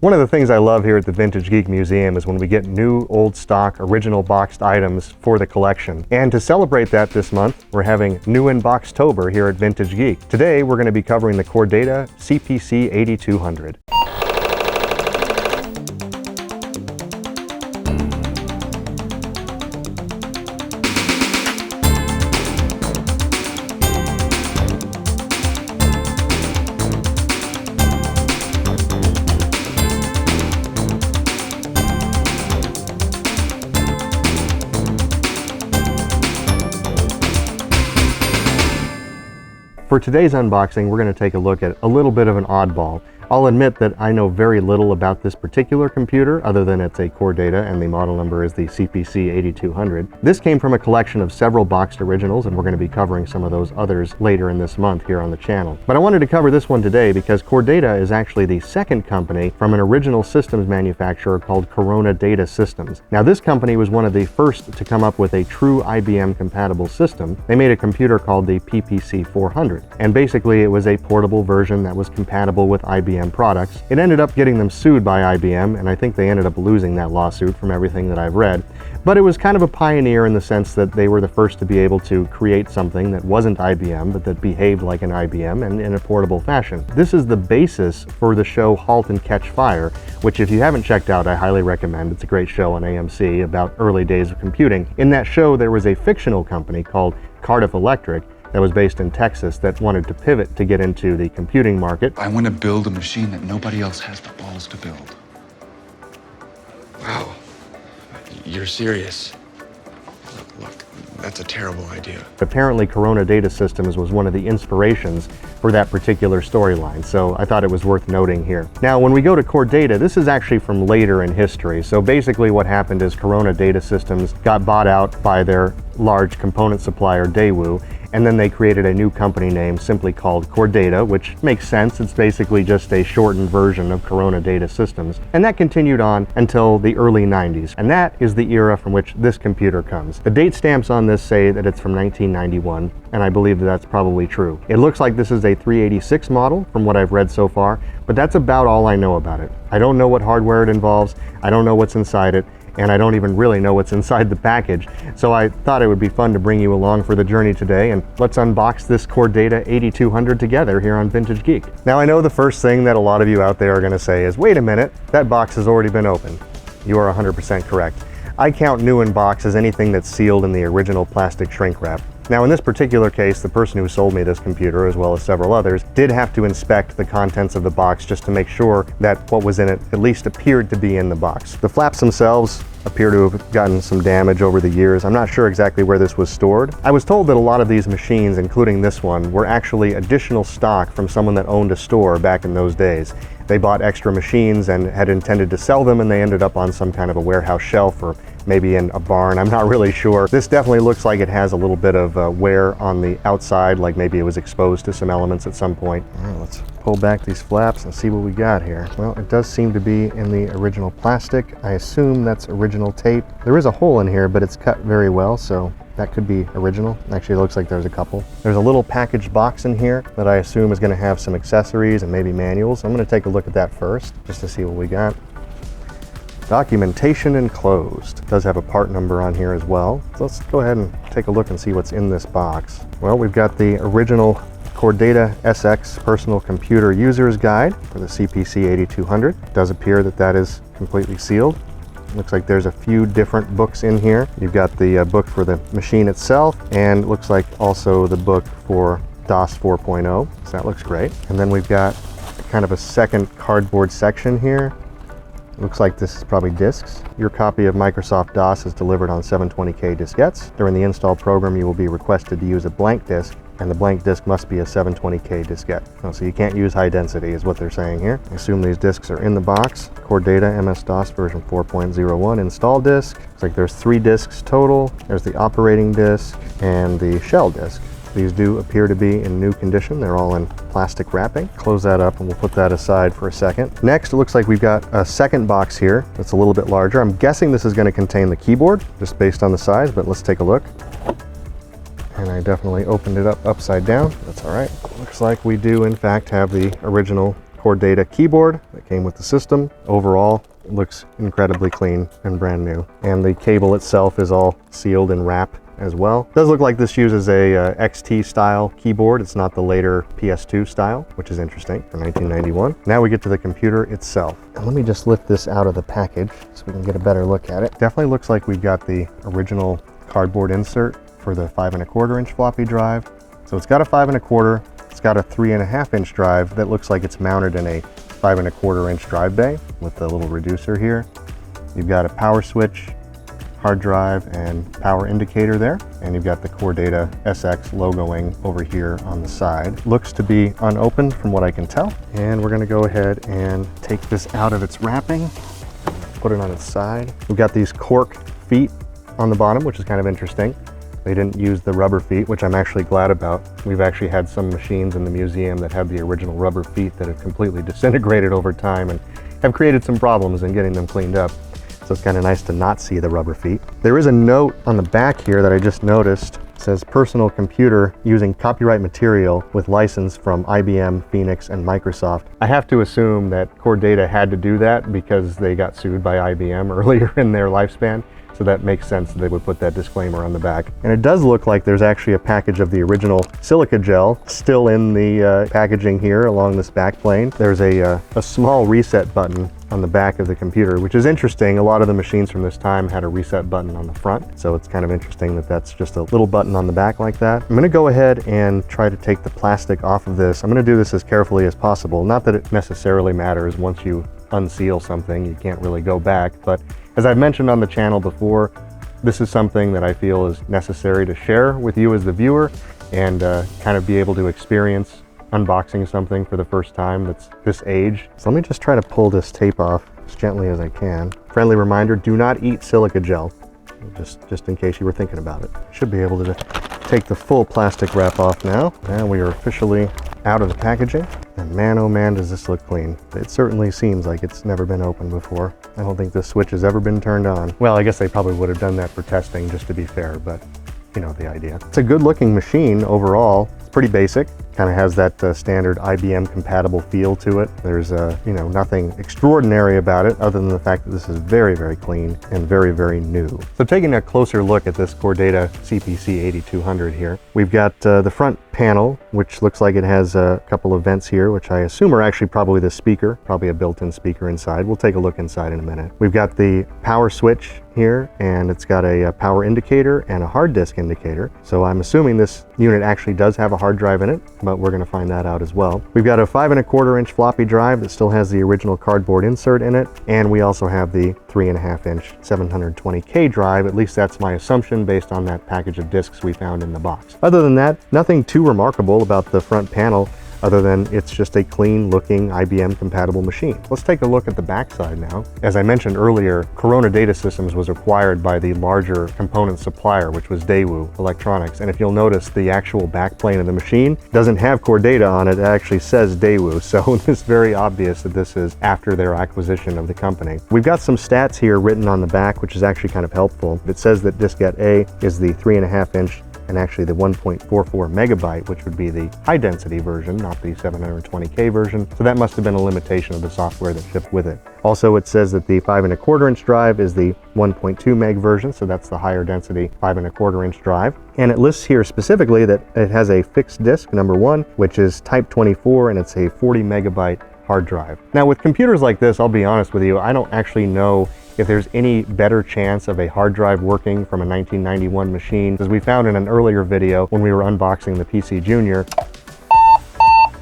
One of the things I love here at the Vintage Geek Museum is when we get new, old stock, original boxed items for the collection. And to celebrate that this month, we're having New in Boxtober here at Vintage Geek. Today, we're going to be covering the Chordata CPC 8200. For today's unboxing, we're going to take a look at a little bit of an oddball. I'll admit that I know very little about this particular computer other than it's a Chordata and the model number is the CPC 8200. This came from a collection of several boxed originals, and we're going to be covering some of those others later in this month here on the channel. But I wanted to cover this one today because Chordata is actually the second company from an original systems manufacturer called Corona Data Systems. Now this company was one of the first to come up with a true IBM compatible system. They made a computer called the PPC 400, and basically it was a portable version that was compatible with IBM products. It ended up getting them sued by IBM, and I think they ended up losing that lawsuit from everything that I've read. But it was kind of a pioneer in the sense that they were the first to be able to create something that wasn't IBM, but that behaved like an IBM and in a portable fashion. This is the basis for the show Halt and Catch Fire, which if you haven't checked out, I highly recommend. It's a great show on AMC about early days of computing. In that show, there was a fictional company called Cardiff Electric that was based in Texas that wanted to pivot to get into the computing market. I want to build a machine that nobody else has the balls to build. Wow, you're serious. Look, that's a terrible idea. Apparently, Corona Data Systems was one of the inspirations for that particular storyline, so I thought it was worth noting here. Now, when we go to Chordata, this is actually from later in history. So basically what happened is Corona Data Systems got bought out by their large component supplier, Daewoo, and then they created a new company name simply called Chordata, which makes sense. It's basically just a shortened version of Corona Data Systems. And that continued on until the early 90s. And that is the era from which this computer comes. The date stamps on this say that it's from 1991, and I believe that that's probably true. It looks like this is a 386 model from what I've read so far, but that's about all I know about it. I don't know what hardware it involves, I don't know what's inside it, and I don't even really know what's inside the package. So I thought it would be fun to bring you along for the journey today, and let's unbox this Chordata 8200 together here on Vintage Geek. Now I know the first thing that a lot of you out there are going to say is, wait a minute, that box has already been opened. You are 100% correct. I count new in box as anything that's sealed in the original plastic shrink wrap. Now in this particular case, the person who sold me this computer, as well as several others, did have to inspect the contents of the box just to make sure that what was in it at least appeared to be in the box. The flaps themselves appear to have gotten some damage over the years. I'm not sure exactly where this was stored. I was told that a lot of these machines, including this one, were actually additional stock from someone that owned a store back in those days. They bought extra machines and had intended to sell them, and they ended up on some kind of a warehouse shelf or maybe in a barn. I'm not really sure. This definitely looks like it has a little bit of wear on the outside, like maybe it was exposed to some elements at some point. All right, let's pull back these flaps and see what we got here. Well, it does seem to be in the original plastic. I assume that's original tape. There is a hole in here, but it's cut very well, so that could be original. Actually, it looks like there's a couple. There's a little packaged box in here that I assume is going to have some accessories and maybe manuals. I'm going to take a look at that first, just to see what we got. Documentation enclosed. It does have a part number on here as well. So let's go ahead and take a look and see what's in this box. Well, we've got the original Chordata SX Personal Computer User's Guide for the CPC 8200. It does appear that that is completely sealed. Looks like there's a few different books in here. You've got the book for the machine itself, and looks like also the book for DOS 4.0. So that looks great. And then we've got kind of a second cardboard section here. Looks like this is probably disks. Your copy of Microsoft DOS is delivered on 720K diskettes. During the install program, you will be requested to use a blank disk, and the blank disk must be a 720K diskette. So you can't use high density is what they're saying here. I assume these disks are in the box. Chordata MS-DOS version 4.01 install disk. Looks like there's 3 disks total. There's the operating disk and the shell disk. These do appear to be in new condition. They're all in plastic wrapping. Close that up and we'll put that aside for a second. Next, it looks like we've got a second box here that's a little bit larger. I'm guessing this is going to contain the keyboard, just based on the size, but let's take a look. And I definitely opened it up upside down. That's all right. Looks like we do in fact have the original Core Data keyboard that came with the system. Overall, it looks incredibly clean and brand new. And the cable itself is all sealed in wrap as well. It does look like this uses a XT style keyboard. It's not the later PS2 style, which is interesting for 1991. Now we get to the computer itself. And let me just lift this out of the package so we can get a better look at it. Definitely looks like we've got the original cardboard insert for the 5 1/4 inch floppy drive. So it's got a 5 1/4, it's got a 3 1/2 inch drive that looks like it's mounted in a 5 1/4 inch drive bay with the little reducer here. You've got a power switch, hard drive, and power indicator there. And you've got the Core Data SX logoing over here on the side. Looks to be unopened from what I can tell. And we're gonna go ahead and take this out of its wrapping, put it on its side. We've got these cork feet on the bottom, which is kind of interesting. They didn't use the rubber feet, which I'm actually glad about. We've actually had some machines in the museum that have the original rubber feet that have completely disintegrated over time and have created some problems in getting them cleaned up. So it's kind of nice to not see the rubber feet. There is a note on the back here that I just noticed. It says personal computer using copyright material with license from IBM, Phoenix, and Microsoft. I have to assume that Core Data had to do that because they got sued by IBM earlier in their lifespan. So that makes sense that they would put that disclaimer on the back. And it does look like there's actually a package of the original silica gel still in the packaging here along this back plane. There's a small reset button on the back of the computer, which is interesting. A lot of the machines from this time had a reset button on the front. So it's kind of interesting that that's just a little button on the back like that. I'm gonna go ahead and try to take the plastic off of this. I'm gonna do this as carefully as possible. Not that it necessarily matters. Once you unseal something, you can't really go back. But as I've mentioned on the channel before, this is something that I feel is necessary to share with you as the viewer and kind of be able to experience unboxing something for the first time that's this age. So let me just try to pull this tape off as gently as I can. Friendly reminder, do not eat silica gel, just in case you were thinking about it. Should be able to take the full plastic wrap off now. Now we are officially out of the packaging. And man, oh man, does this look clean. It certainly seems like it's never been opened before. I don't think this switch has ever been turned on. Well, I guess they probably would have done that for testing just to be fair, but you know the idea. It's a good looking machine overall. It's pretty basic. Kind of has that standard IBM compatible feel to it. There's you know, nothing extraordinary about it other than the fact that this is very, very clean and very, very new. So taking a closer look at this Core Data CPC 8200 here, we've got the front panel, which looks like it has a couple of vents here, which I assume are actually probably the speaker, probably a built-in speaker inside. We'll take a look inside in a minute. We've got the power switch here, and it's got a power indicator and a hard disk indicator. So I'm assuming this unit actually does have a hard drive in it, but we're going to find that out as well. We've got a 5 1/4 inch floppy drive that still has the original cardboard insert in it, and we also have the 3 1/2 inch 720K drive. At least that's my assumption based on that package of discs we found in the box. Other than that, nothing too remarkable about the front panel, other than it's just a clean looking IBM compatible machine. Let's take a look at the backside now. As I mentioned earlier, Corona Data Systems was acquired by the larger component supplier, which was Daewoo Electronics. And if you'll notice, the actual backplane of the machine doesn't have Core Data on it. It actually says Daewoo. So it's very obvious that this is after their acquisition of the company. We've got some stats here written on the back, which is actually kind of helpful. It says that diskette A is the 3 1/2 inch and actually the 1.44 megabyte, which would be the high density version, not the 720K version. So that must have been a limitation of the software that shipped with it. Also, it says that the 5 1/4 inch drive is the 1.2 meg version, so that's the higher density 5 1/4 inch drive. And it lists here specifically that it has a fixed disk, number 1, which is type 24, and it's a 40 megabyte hard drive. Now with computers like this, I'll be honest with you, I don't actually know if there's any better chance of a hard drive working from a 1991 machine. As we found in an earlier video when we were unboxing the PC Junior,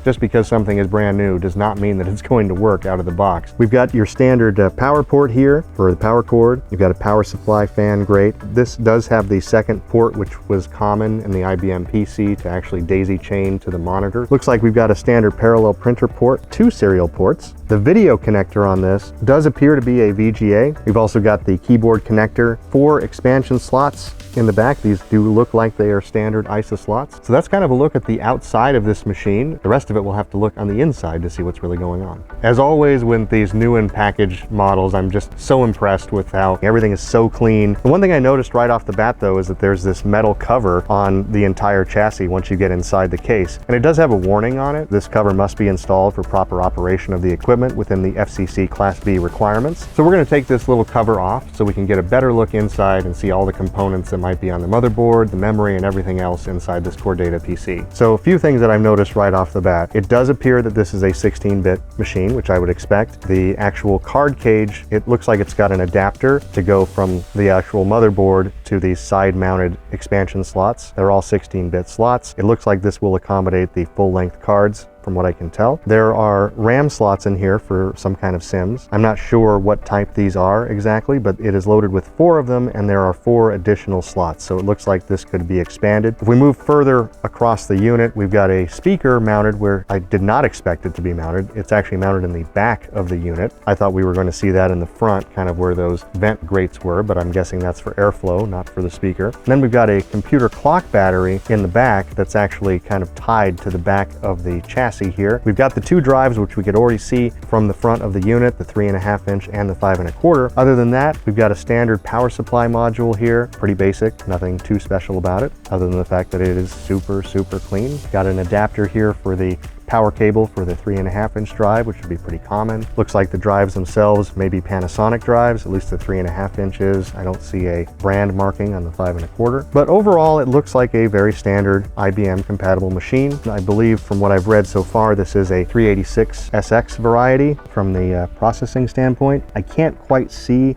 just because something is brand new does not mean that it's going to work out of the box. We've got your standard power port here for the power cord. You've got a power supply fan grate. This does have the second port, which was common in the IBM PC to actually daisy chain to the monitor. Looks like we've got a standard parallel printer port, 2 serial ports, The video connector on this does appear to be a VGA. We've also got the keyboard connector, 4 expansion slots in the back. These do look like they are standard ISA slots. So that's kind of a look at the outside of this machine. The rest of it will have to look on the inside to see what's really going on. As always with these new and packaged models, I'm just so impressed with how everything is so clean. The one thing I noticed right off the bat though is that there's this metal cover on the entire chassis once you get inside the case. And it does have a warning on it. This cover must be installed for proper operation of the equipment within the FCC Class B requirements. So we're going to take this little cover off so we can get a better look inside and see all the components that might be on the motherboard, the memory, and everything else inside this Core Data PC. So a few things that I've noticed right off the bat. It does appear that this is a 16-bit machine, which I would expect. The actual card cage, it looks like it's got an adapter to go from the actual motherboard to these side-mounted expansion slots. They're all 16-bit slots. It looks like this will accommodate the full-length cards, from what I can tell. There are RAM slots in here for some kind of sims. I'm not sure what type these are exactly, but it is loaded with 4 of them, and there are 4 additional slots. So it looks like this could be expanded. If we move further across the unit, we've got a speaker mounted where I did not expect it to be mounted. It's actually mounted in the back of the unit. I thought we were going to see that in the front, kind of where those vent grates were, but I'm guessing that's for airflow, not for the speaker. And then we've got a computer clock battery in the back that's actually kind of tied to the back of the chassis here. We've got the 2 drives, which we could already see from the front of the unit, the 3.5 inch and the 5.25. Other than that, we've got a standard power supply module here. Pretty basic, nothing too special about it, other than the fact that it is super clean. Got an adapter here for the power cable for the 3.5 inch drive, which would be pretty common. Looks like the drives themselves may be Panasonic drives, at least the 3.5 inches. I don't see a brand marking on the 5.25. But overall, it looks like a very standard IBM compatible machine. I believe from what I've read so far, this is a 386SX variety from the processing standpoint. I can't quite see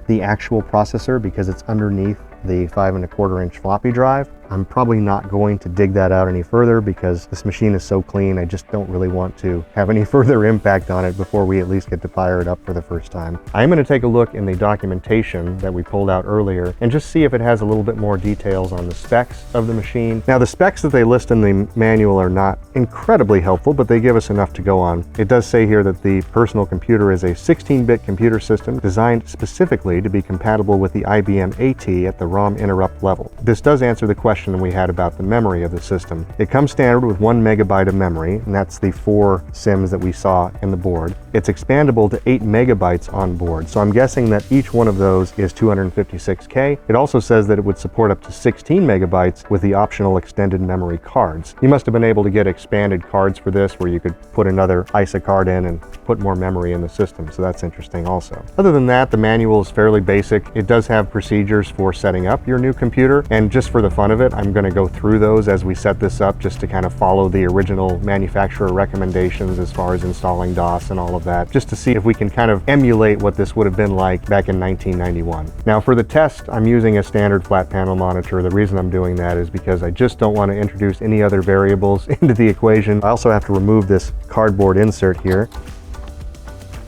the actual processor because it's underneath the 5.25 inch floppy drive. I'm probably not going to dig that out any further because this machine is so clean. I just don't really want to have any further impact on it before we at least get to fire it up for the first time. I'm going to take a look in the documentation that we pulled out earlier and just see if it has a little bit more details on the specs of the machine. Now, the specs that they list in the manual are not incredibly helpful, but they give us enough to go on. It does say here that the personal computer is a 16-bit computer system designed specifically to be compatible with the IBM AT at the ROM interrupt level. This does answer the question we had about the memory of the system. It comes standard with 1 megabyte of memory, and that's the 4 sims that we saw in the board. It's expandable to 8 megabytes on board, so I'm guessing that each one of those is 256K. It also says that it would support up to 16 megabytes with the optional extended memory cards. You must have been able to get expanded cards for this where you could put another ISA card in and put more memory in the system, so that's interesting also. Other than that, the manual is fairly basic. It does have procedures for setting up your new computer, and just for the fun of it, I'm going to go through those as we set this up just to kind of follow the original manufacturer recommendations as far as installing DOS and all of that, just to see if we can kind of emulate what this would have been like back in 1991. Now for the test, I'm using a standard flat panel monitor. The reason I'm doing that is because I just don't want to introduce any other variables into the equation. I also have to remove this cardboard insert here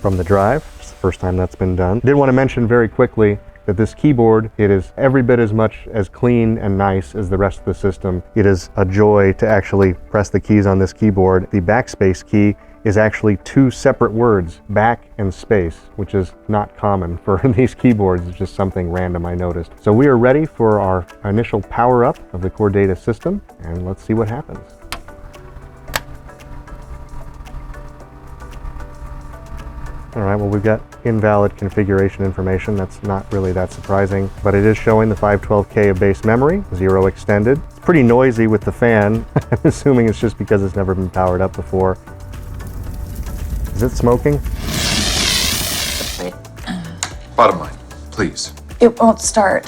from the drive. It's the first time that's been done. I did want to mention very quickly that this keyboard, it is every bit as much as clean and nice as the rest of the system. It is a joy to actually press the keys on this keyboard. The backspace key is actually 2 separate words, back and space, which is not common for these keyboards. It's just something random I noticed. So we are ready for our initial power up of the Core Data system, and let's see what happens. All right, well, we've got invalid configuration information. That's not really that surprising, but it is showing the 512K of base memory, 0 extended. It's pretty noisy with the fan. I'm assuming it's just because it's never been powered up before. Is it smoking? Wait, Bottom line, please. it won't start.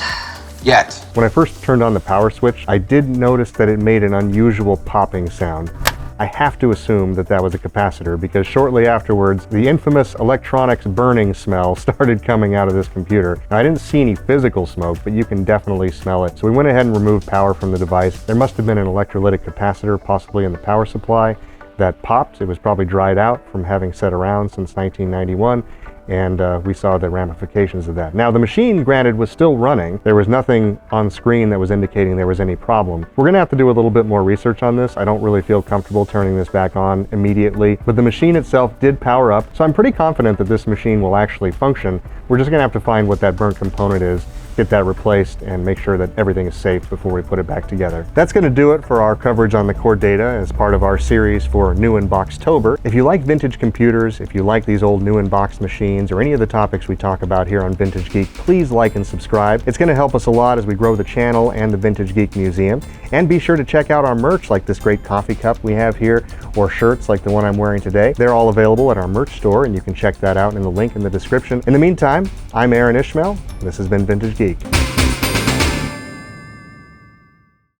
Yet. When I first turned on the power switch, I did notice that it made an unusual popping sound. I have to assume that that was a capacitor because shortly afterwards, the infamous electronics burning smell started coming out of this computer. Now, I didn't see any physical smoke, but you can definitely smell it. So we went ahead and removed power from the device. There must have been an electrolytic capacitor, possibly in the power supply, that popped. It was probably dried out from having sat around since 1991. and we saw the ramifications of that. Now the machine, granted, was still running. There was nothing on screen that was indicating there was any problem. We're gonna have to do a little bit more research on this. I don't really feel comfortable turning this back on immediately, but the machine itself did power up, so I'm pretty confident that this machine will actually function. We're just gonna have to find what that burnt component is, get that replaced, and make sure that everything is safe before we put it back together. That's going to do it for our coverage on the core data as part of our series for New in Boxtober. If you like vintage computers, if you like these old new in box machines, or any of the topics we talk about here on Vintage Geek, please like and subscribe. It's going to help us a lot as we grow the channel and the Vintage Geek Museum. And be sure to check out our merch, like this great coffee cup we have here, or shirts like the one I'm wearing today. They're all available at our merch store, and you can check that out in the link in the description. In the meantime, I'm Aaron Ishmael. This has been Vintage Geek.